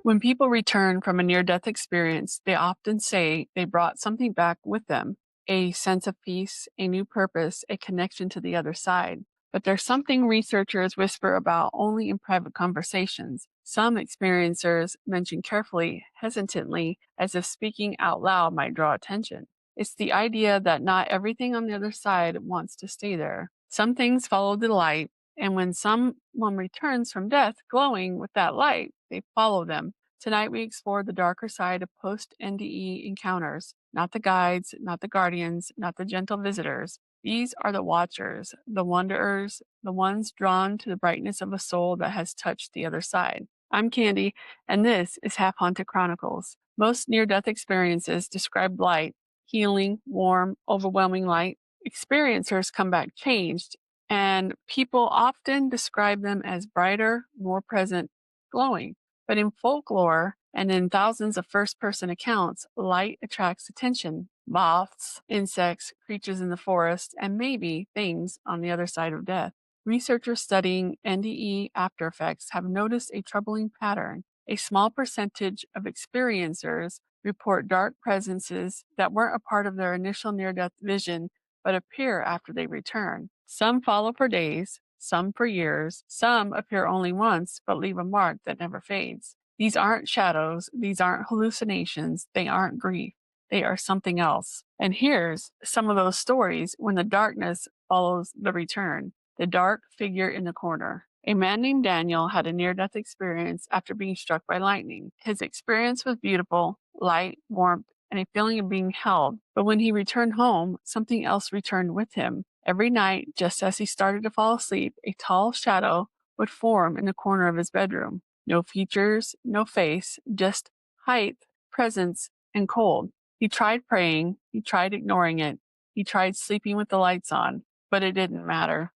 When people return from a near death experience, they often say they brought something back with them: a sense of peace, a new purpose, a connection to the other side. But there's something researchers whisper about only in private conversations. Some experiencers mention carefully, hesitantly, as if speaking out loud might draw attention. It's the idea that not everything on the other side wants to stay there. Some things follow the light, and when someone returns from death glowing with that light, they follow them. Tonight we explore the darker side of post-NDE encounters, not the guides, not the guardians, not the gentle visitors. These are the watchers, the wanderers, the ones drawn to the brightness of a soul that has touched the other side. I'm Candy, and this is Half Haunted Chronicles. Most near-death experiences describe light, healing, warm, overwhelming light. Experiencers come back changed, and people often describe them as brighter, more present, glowing. But in folklore and in thousands of first person accounts, light attracts attention: moths, insects, creatures in the forest, and maybe things on the other side of death. Researchers studying NDE after effects have noticed a troubling pattern. A small percentage of experiencers report dark presences that weren't a part of their initial near death vision but appear after they return. Some follow for days, some for years, some appear only once but leave a mark that never fades. These aren't shadows, these aren't hallucinations, they aren't grief. They are something else. And here's some of those stories when the darkness follows the return. The dark figure in the corner. A man named Daniel had a near-death experience after being struck by lightning. His experience was beautiful: light, warmth, and a feeling of being held. But when he returned home, something else returned with him. Every night, just as he started to fall asleep, a tall shadow would form in the corner of his bedroom. No features, no face, just height, presence, and cold. He tried praying, he tried ignoring it, he tried sleeping with the lights on, but it didn't matter.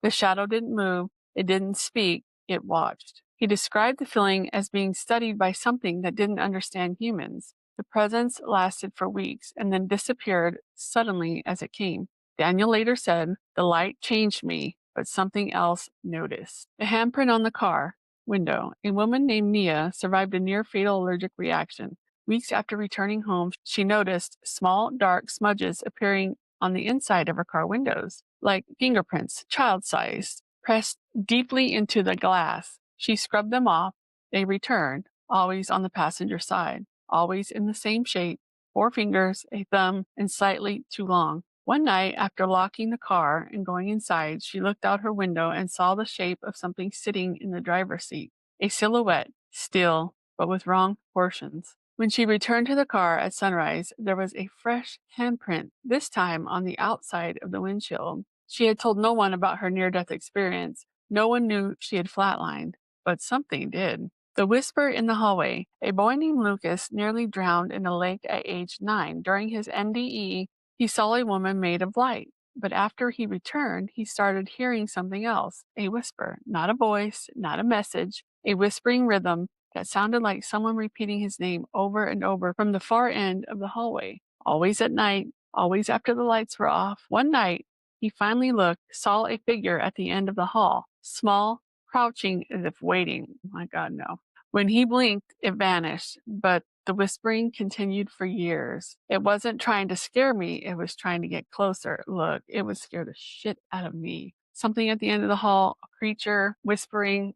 The shadow didn't move, it didn't speak, it watched. He described the feeling as being studied by something that didn't understand humans. The presence lasted for weeks and then disappeared suddenly as it came. Daniel later said, "The light changed me, but something else noticed." The handprint on the car window. A woman named Nia survived a near fatal allergic reaction. Weeks after returning home, she noticed small, dark smudges appearing on the inside of her car windows, like fingerprints, child-sized, pressed deeply into the glass. She scrubbed them off. They returned, always on the passenger side, always in the same shape: 4 fingers, a thumb, and slightly too long. One night, after locking the car and going inside, she looked out her window and saw the shape of something sitting in the driver's seat. A silhouette, still, but with wrong proportions. When she returned to the car at sunrise, there was a fresh handprint, this time on the outside of the windshield. She had told no one about her near-death experience. No one knew she had flatlined, but something did. The whisper in the hallway. A boy named Lucas nearly drowned in a lake at age 9. During his NDE, he saw a woman made of light. But after he returned, he started hearing something else. A whisper, not a voice, not a message, a whispering rhythm that sounded like someone repeating his name over and over from the far end of the hallway. Always at night, always after the lights were off. One night, he finally looked, saw a figure at the end of the hall, small, crouching as if waiting. My God, no. When he blinked, it vanished, but the whispering continued for years. It wasn't trying to scare me, it was trying to get closer. Look, it would scare the shit out of me. Something at the end of the hall, a creature whispering,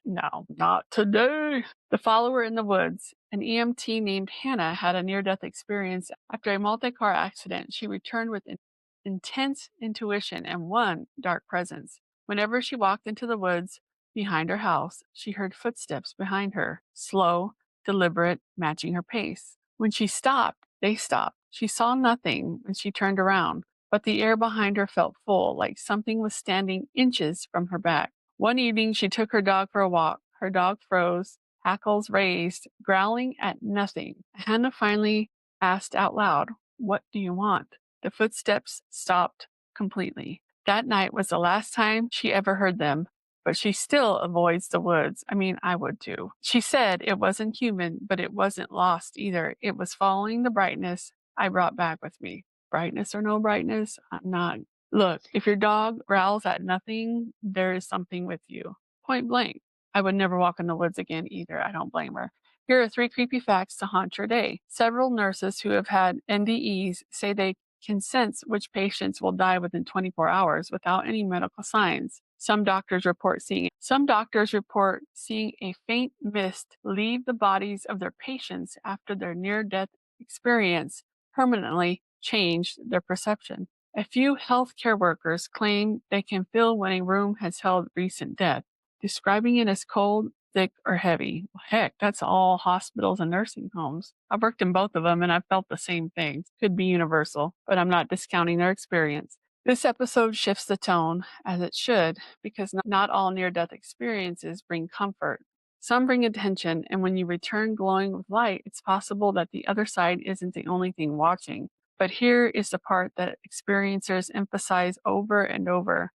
"No, not today." The follower in the woods. An EMT named Hannah had a near-death experience after a multi-car accident. She returned with intense intuition and one dark presence. Whenever she walked into the woods behind her house, she heard footsteps behind her, slow, deliberate, matching her pace. When she stopped, they stopped. She saw nothing when she turned around, but the air behind her felt full, like something was standing inches from her back. One evening, she took her dog for a walk. Her dog froze, hackles raised, growling at nothing. Hannah finally asked out loud, "What do you want?" The footsteps stopped completely. That night was the last time she ever heard them, but she still avoids the woods. I mean, I would too. She said it wasn't human, but it wasn't lost either. It was following the brightness I brought back with me. Brightness or no brightness, I'm not. Look, if your dog growls at nothing, there is something with you. Point blank. I would never walk in the woods again either. I don't blame her. Here are 3 creepy facts to haunt your day. Several nurses who have had NDEs say they can sense which patients will die within 24 hours without any medical signs. Some doctors report seeing a faint mist leave the bodies of their patients after their near-death experience permanently changed their perception. A few healthcare workers claim they can feel when a room has held recent death, describing it as cold, thick, or heavy. Well, heck, that's all hospitals and nursing homes. I've worked in both of them and I've felt the same things. Could be universal, but I'm not discounting their experience. This episode shifts the tone, as it should, because not all near death experiences bring comfort. Some bring attention, and when you return glowing with light, it's possible that the other side isn't the only thing watching. But here is the part that experiencers emphasize over and over.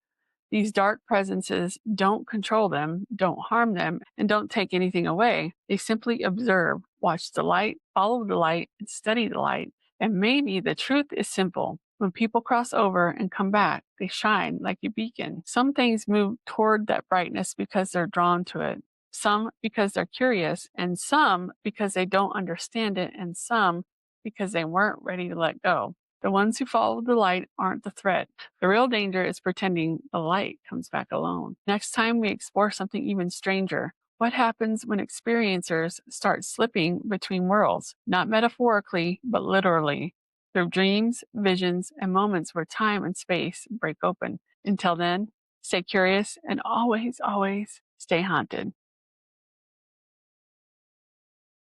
These dark presences don't control them, don't harm them, and don't take anything away. They simply observe, watch the light, follow the light, and study the light. And maybe the truth is simple. When people cross over and come back, they shine like a beacon. Some things move toward that brightness because they're drawn to it. Some because they're curious, and some because they don't understand it, and some because they weren't ready to let go. The ones who follow the light aren't the threat. The real danger is pretending the light comes back alone. Next time we explore something even stranger. What happens when experiencers start slipping between worlds, not metaphorically, but literally, through dreams, visions, and moments where time and space break open? Until then, stay curious and always, always stay haunted.